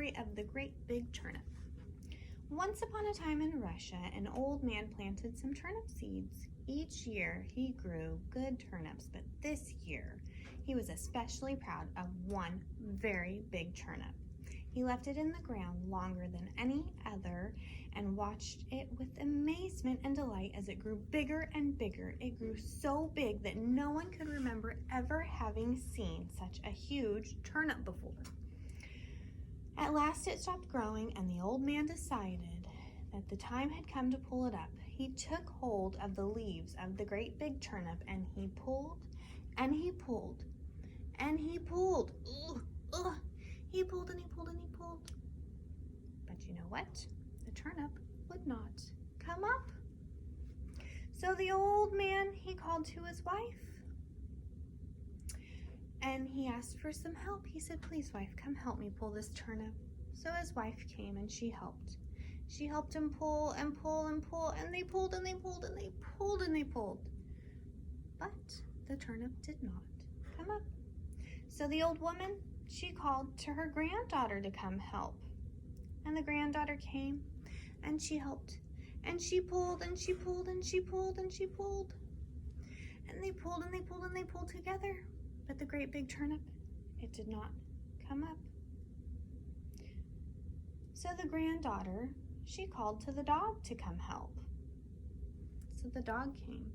story of the Great Big Turnip. Once upon a time in Russia, an old man planted some turnip seeds. Each year he grew good turnips, but this year he was especially proud of one very big turnip. He left it in the ground longer than any other and watched it with amazement and delight as it grew bigger and bigger. It grew so big that no one could remember ever having seen such a huge turnip before. At last it stopped growing, and the old man decided that the time had come to pull it up. He took hold of the leaves of the great big turnip, and he pulled and he pulled and he pulled. He pulled and he pulled and he pulled. But you know what? The turnip would not come up. So the old man, he called to his wife and he asked for some help. He said, "Please, wife, come help me pull this turnip." So his wife came and she helped. She helped him pull and pull and pull, and they pulled and they pulled and they pulled and they pulled. But the turnip did not come up. So the old woman, she called to her granddaughter to come help. And the granddaughter came and she helped. And she pulled and she pulled and she pulled and she pulled. And they pulled and they pulled and they pulled together. But the great big turnip, it did not come up. So the granddaughter, she called to the dog to come help. So the dog came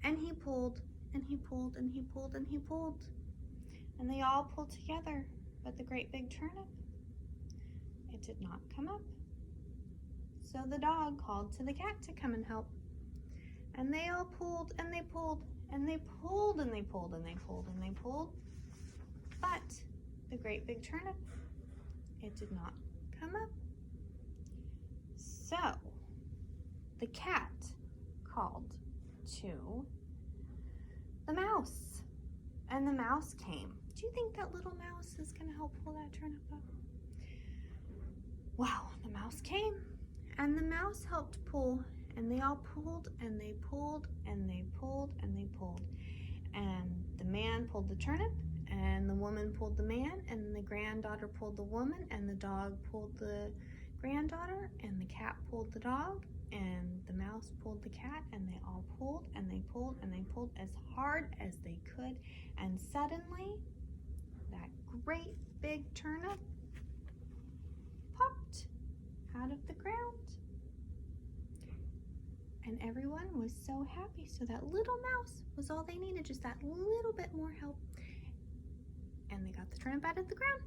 and he pulled and he pulled and he pulled and he pulled. And they all pulled together, but the great big turnip, it did not come up. So the dog called to the cat to come and help. And they all pulled and they pulled and they pulled and they pulled and they pulled and they pulled. But the great big turnip, it did not come up. So the cat called to the mouse, and the mouse came. Do you think that little mouse is going to help pull that turnip up? Well, the mouse came and the mouse helped pull, and they all pulled and they pulled and they pulled and they pulled. And the man pulled the turnip, and the woman pulled the man, and the granddaughter pulled the woman, and the dog pulled the granddaughter, and the cat pulled the dog, and the mouse pulled the cat, and they all pulled and they pulled and they pulled as hard as they could. And suddenly that great big turnip popped out of the ground. And everyone was so happy. So that little mouse was all they needed, just that little bit more help. And they got the turnip out of the ground.